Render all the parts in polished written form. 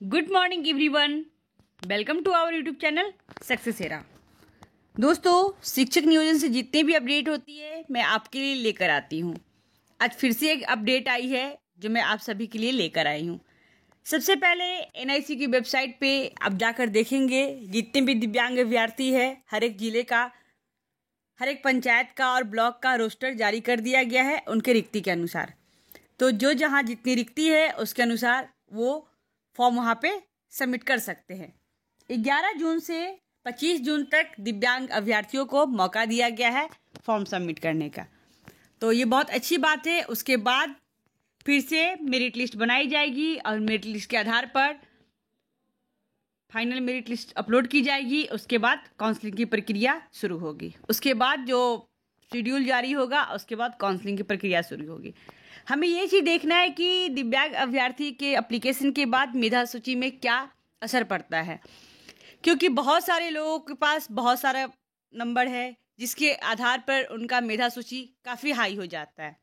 Good morning everyone, welcome to our YouTube channel success era. दोस्तों, शिक्षक नियोजन से जितने भी अपडेट होती है मैं आपके लिए लेकर आती हूँ। आज फिर से एक अपडेट आई है जो मैं आप सभी के लिए लेकर आई हूँ। सबसे पहले एनआईसी की वेबसाइट पे आप जाकर देखेंगे जितने भी दिव्यांग अभ्यर्थी है हर एक जिले का, हर एक पंचायत का और ब्लॉक का रोस्टर जारी कर दिया गया है उनके रिक्ति के अनुसार। तो जो जहाँ जितनी रिक्ति है उसके अनुसार वो फॉर्म वहाँ पे सबमिट कर सकते हैं। 11 जून से 25 जून तक दिव्यांग अभ्यर्थियों को मौका दिया गया है फॉर्म सबमिट करने का, तो ये बहुत अच्छी बात है। उसके बाद फिर से मेरिट लिस्ट बनाई जाएगी और मेरिट लिस्ट के आधार पर फाइनल मेरिट लिस्ट अपलोड की जाएगी। उसके बाद काउंसलिंग की प्रक्रिया शुरू होगी। उसके बाद जो शेड्यूल जारी होगा उसके बाद काउंसलिंग की प्रक्रिया शुरू होगी। हमें ये चीज़ देखना है कि दिव्यांग अभ्यर्थी के एप्लीकेशन के बाद मेधा सूची में क्या असर पड़ता है, क्योंकि बहुत सारे लोगों के पास बहुत सारा नंबर है जिसके आधार पर उनका मेधा सूची काफ़ी हाई हो जाता है।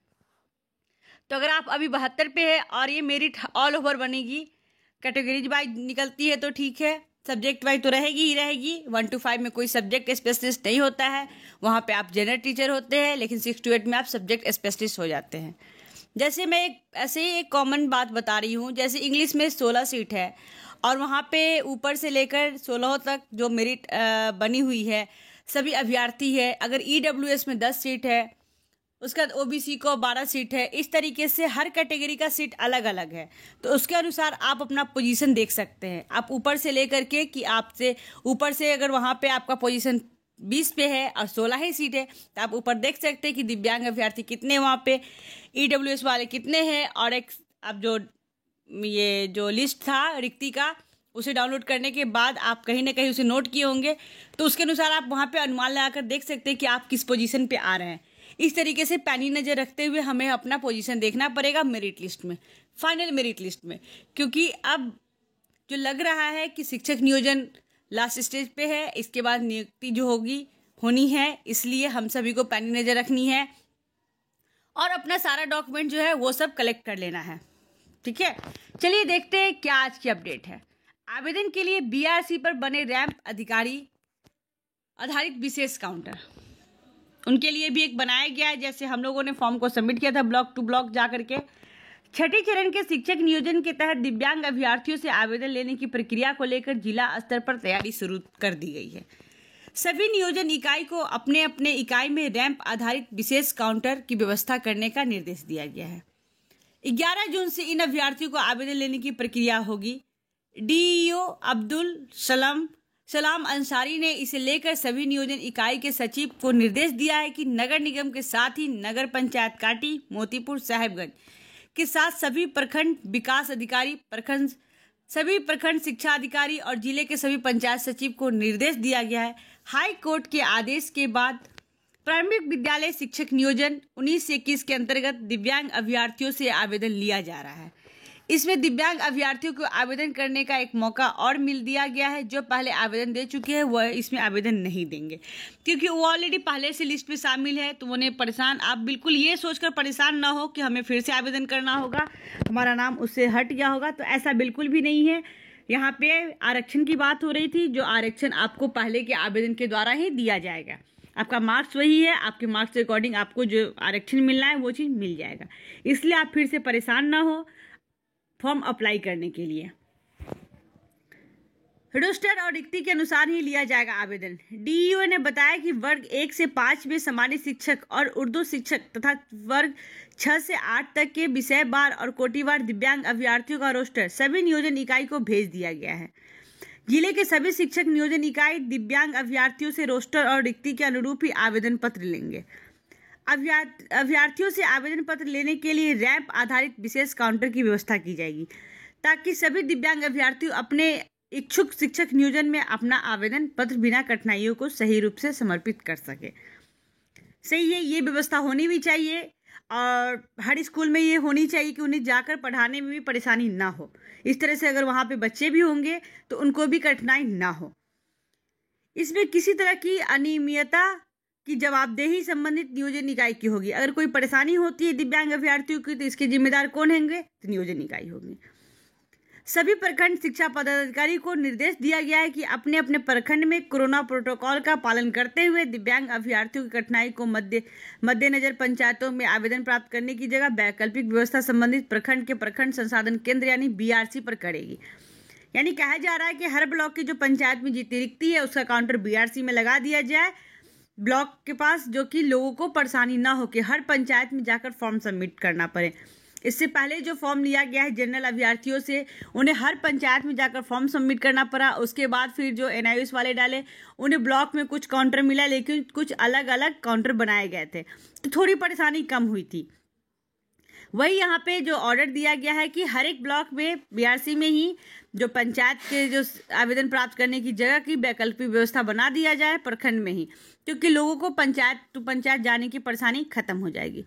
तो अगर आप अभी 72 पे है और ये मेरिट ऑल ओवर बनेगी, कैटेगरीज वाइज निकलती है तो ठीक है, सब्जेक्ट वाइज तो रहेगी ही रहेगी। 1 to 5 में कोई सब्जेक्ट स्पेशलिस्ट नहीं होता है, वहाँ पे आप जनरल टीचर होते हैं, लेकिन 6 to 8 में आप सब्जेक्ट स्पेशलिस्ट हो जाते हैं। जैसे मैं ऐसे ही एक कॉमन बात बता रही हूँ, जैसे इंग्लिश में 16 सीट है और वहाँ पे ऊपर से लेकर 16 तक जो मेरिट बनी हुई है सभी अभ्यर्थी है। अगर ईडब्ल्यूएस में 10 सीट है, उसका ओबीसी को 12 सीट है, इस तरीके से हर कैटेगरी का सीट अलग अलग है। तो उसके अनुसार आप अपना पोजीशन देख सकते हैं। आप ऊपर से लेकर के कि आपसे ऊपर से अगर वहाँ पे आपका पोजीशन 20 पे है और 16 ही सीट है तो आप ऊपर देख सकते हैं कि दिव्यांग अभ्यर्थी कितने वहाँ पे, ईडब्ल्यूएस वाले कितने हैं। और एक अब जो लिस्ट था रिक्ति का उसे डाउनलोड करने के बाद आप कहीं ना कहीं उसे नोट किए होंगे, तो उसके अनुसार आप वहाँ पे अनुमान लगाकर देख सकते हैं कि आप किस पोजीशन पे आ रहे हैं। इस तरीके से पैनी नज़र रखते हुए हमें अपना पोजीशन देखना पड़ेगा मेरिट लिस्ट में, फाइनल मेरिट लिस्ट में, क्योंकि अब जो लग रहा है कि शिक्षक नियोजन लास्ट स्टेज पे है, इसके बाद नियुक्ति जो होनी है, इसलिए हम सभी को पैनी नज़र रखनी है और अपना सारा डॉक्यूमेंट जो है वो सब कलेक्ट कर लेना है। ठीक है, चलिए देखते हैं क्या आज की अपडेट है। आवेदन के लिए बीआरसी पर बने रैंप अधिकारी आधारित विशेष काउंटर, उनके लिए भी एक बनाया गया है। जैसे हम लोगों ने फॉर्म को सबमिट किया था ब्लॉक टू ब्लॉक जा करके, छठे चरण के शिक्षक नियोजन के तहत दिव्यांग अभ्यर्थियों से आवेदन लेने की प्रक्रिया को लेकर जिला स्तर पर तैयारी शुरू कर दी गई है। सभी नियोजन इकाई को अपने अपने इकाई में रैंप आधारित विशेष काउंटर की व्यवस्था करने का निर्देश दिया गया है। 11 जून से इन अभ्यर्थियों को आवेदन लेने की प्रक्रिया होगी। डीईओ अब्दुल सलाम अंसारी ने इसे लेकर सभी नियोजन इकाई के सचिव को निर्देश दिया है कि नगर निगम के साथ ही नगर पंचायत काटी, मोतीपुर, साहेबगंज के साथ सभी प्रखंड विकास अधिकारी, सभी प्रखंड शिक्षा अधिकारी और जिले के सभी पंचायत सचिव को निर्देश दिया गया है। हाई कोर्ट के आदेश के बाद प्राथमिक विद्यालय शिक्षक नियोजन 19 से 21 के अंतर्गत दिव्यांग अभ्यर्थियों से आवेदन लिया जा रहा है। इसमें दिव्यांग अभ्यर्थियों को आवेदन करने का एक मौका और मिल दिया गया है। जो पहले आवेदन दे चुके हैं वह इसमें आवेदन नहीं देंगे, क्योंकि वो ऑलरेडी पहले से लिस्ट में शामिल है। तो उन्हें आप बिल्कुल ये सोचकर परेशान ना हो कि हमें फिर से आवेदन करना होगा, हमारा नाम उससे हट गया होगा, तो ऐसा बिल्कुल भी नहीं है। यहाँ पे आरक्षण की बात हो रही थी, जो आरक्षण आपको पहले के आवेदन के द्वारा ही दिया जाएगा। आपका मार्क्स वही है, आपके मार्क्स के अकॉर्डिंग आपको जो आरक्षण मिलना है वो चीज़ मिल जाएगा। इसलिए आप फिर से परेशान ना हो फॉर्म अप्लाई करने के लिए। रोस्टर और रिक्ति के अनुसार ही लिया जाएगा आवेदन। डीईओ ने बताया कि वर्ग 1 से 5 में सामान्य शिक्षक और उर्दू शिक्षक तथा वर्ग 6 से 8 तक के विषयवार और कोटिवार दिव्यांग अभ्यर्थियों का रोस्टर सभी नियोजन इकाई को भेज दिया गया है। जिले के सभी शिक्षक नियोजन इकाई दिव्यांग अभ्यर्थियों से रोस्टर और रिक्ति के अनुरूप ही आवेदन पत्र लेंगे। अभ्यर्थियों से आवेदन पत्र लेने के लिए रैंप आधारित विशेष काउंटर की व्यवस्था की जाएगी, ताकि सभी दिव्यांग अभ्यर्थी अपने इच्छुक शिक्षक नियोजन में अपना आवेदन पत्र बिना कठिनाइयों को सही रूप से समर्पित कर सके। सही है, ये व्यवस्था होनी भी चाहिए और हर स्कूल में ये होनी चाहिए कि उन्हें जाकर पढ़ाने में भी परेशानी ना हो। इस तरह से अगर वहाँ पे बच्चे भी होंगे तो उनको भी कठिनाई ना हो। इसमें किसी तरह की अनियमितता की जवाबदेही संबंधित नियोजन इकाई की होगी। अगर कोई परेशानी होती है दिव्यांग अभ्यर्थियों की तो इसके जिम्मेदार कौन होंगे? तो नियोजन इकाई होगी। सभी प्रखंड शिक्षा पदाधिकारी को निर्देश दिया गया है कि अपने अपने प्रखंड में कोरोना प्रोटोकॉल का पालन करते हुए दिव्यांग अभ्यर्थियों की कठिनाई को मद्देनजर पंचायतों में आवेदन प्राप्त करने की जगह वैकल्पिक व्यवस्था संबंधित प्रखंड के प्रखंड संसाधन केंद्र यानी BRC पर करेगी। यानी कहा जा रहा है कि हर ब्लॉक की जो पंचायत में जितनी रिक्ति है उसका काउंटर BRC में लगा दिया जाए ब्लॉक के पास, जो कि लोगों को परेशानी ना हो कि हर पंचायत में जाकर फॉर्म सबमिट करना पड़े। इससे पहले जो फॉर्म लिया गया है जनरल अभ्यर्थियों से, उन्हें हर पंचायत में जाकर फॉर्म सबमिट करना पड़ा। उसके बाद फिर जो NIOS वाले डाले उन्हें ब्लॉक में कुछ काउंटर मिला, लेकिन कुछ अलग अलग काउंटर बनाए गए थे, तो थोड़ी परेशानी कम हुई थी। वही यहाँ पे जो ऑर्डर दिया गया है कि हर एक ब्लॉक में BRC में ही जो पंचायत के जो आवेदन प्राप्त करने की जगह की वैकल्पिक व्यवस्था बना दिया जाए प्रखंड में ही, क्योंकि लोगों को पंचायत टू पंचायत जाने की परेशानी खत्म हो जाएगी।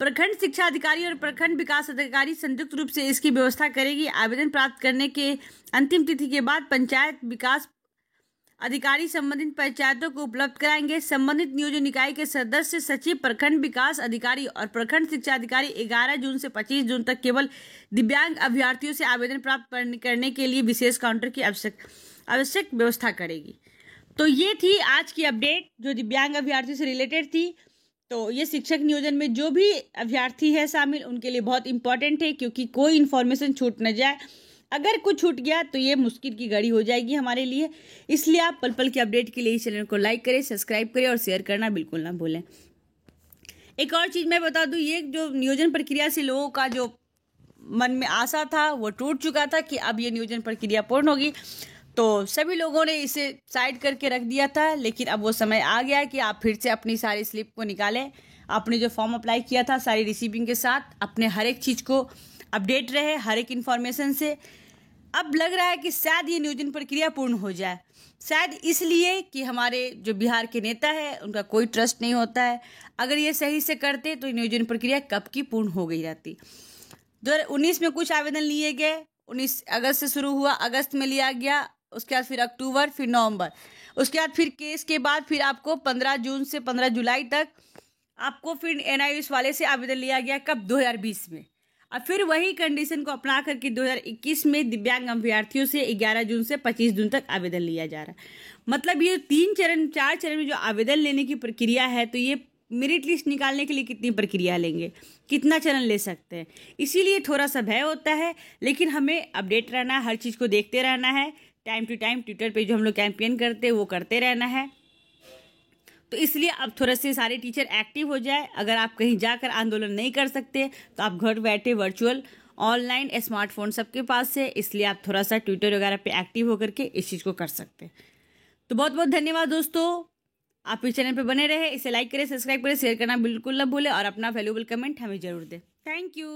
प्रखंड शिक्षा अधिकारी और प्रखंड विकास अधिकारी संयुक्त रूप से इसकी व्यवस्था करेगी। आवेदन प्राप्त करने के अंतिम तिथि के बाद पंचायत विकास अधिकारी संबंधित पंचायतों को उपलब्ध कराएंगे। संबंधित नियोजन निकाय के सदस्य सचिव, प्रखंड विकास अधिकारी और प्रखंड शिक्षा अधिकारी 11 जून से 25 जून तक केवल दिव्यांग अभ्यर्थियों से आवेदन प्राप्त करने के लिए विशेष काउंटर की आवश्यक व्यवस्था करेगी। तो ये थी आज की अपडेट जो दिव्यांग अभ्यर्थियों से रिलेटेड थी। तो ये शिक्षक नियोजन में जो भी अभ्यर्थी है शामिल, उनके लिए बहुत इंपॉर्टेंट है, क्योंकि कोई इन्फॉर्मेशन छूट न जाए। अगर कुछ छूट गया तो ये मुश्किल की घड़ी हो जाएगी हमारे लिए। इसलिए आप पल पल की अपडेट के लिए इस चैनल को लाइक करें, सब्सक्राइब करें और शेयर करना बिल्कुल ना भूलें। एक और चीज़ मैं बता दूं, ये जो नियोजन प्रक्रिया से लोगों का जो मन में आशा था वो टूट चुका था कि अब ये नियोजन प्रक्रिया पूर्ण होगी, तो सभी लोगों ने इसे साइड करके रख दिया था। लेकिन अब वो समय आ गया है कि आप फिर से अपनी सारी स्लिप को निकालें, आपने जो फॉर्म अप्लाई किया था सारी रिसीविंग के साथ, अपने हर एक चीज़ को अपडेट रहे हर एक इन्फॉर्मेशन से। अब लग रहा है कि शायद ये नियोजन प्रक्रिया पूर्ण हो जाए, शायद इसलिए कि हमारे जो बिहार के नेता है उनका कोई ट्रस्ट नहीं होता है। अगर ये सही से करते तो नियोजन प्रक्रिया कब की पूर्ण हो गई रहती। 2019 में कुछ आवेदन लिए गए, 19 अगस्त से शुरू हुआ, अगस्त में लिया गया, उसके बाद फिर अक्टूबर, फिर नवंबर, उसके बाद फिर केस के बाद फिर आपको 15 जून से 15 जुलाई तक आपको फिर NIOS वाले से आवेदन लिया गया। कब? 2020 में। अब फिर वही कंडीशन को अपना करके 2021 में दिव्यांग अभ्यर्थियों से 11 जून से 25 जून तक आवेदन लिया जा रहा है। मतलब ये 4 चरण में जो आवेदन लेने की प्रक्रिया है, तो ये मेरिट लिस्ट निकालने के लिए कितनी प्रक्रिया लेंगे, कितना चरण ले सकते हैं, इसीलिए थोड़ा सा भय होता है। लेकिन हमें अपडेट रहना है, हर चीज़ को देखते रहना है, टाइम टू टाइम ट्विटर पे जो हम लोग कैंपेन करते हैं वो करते रहना है। तो इसलिए अब थोड़ा से सारे टीचर एक्टिव हो जाए। अगर आप कहीं जाकर आंदोलन नहीं कर सकते तो आप घर बैठे वर्चुअल, ऑनलाइन, स्मार्टफोन सबके पास है, इसलिए आप थोड़ा सा ट्विटर वगैरह पे एक्टिव होकर के इस चीज़ को कर सकते हैं। तो बहुत बहुत धन्यवाद दोस्तों, आप इस चैनल पे बने रहे, इसे लाइक करें, सब्सक्राइब करें, शेयर करना बिल्कुल ना भूलें और अपना वैल्यूएबल कमेंट हमें जरूर दें। Thank you.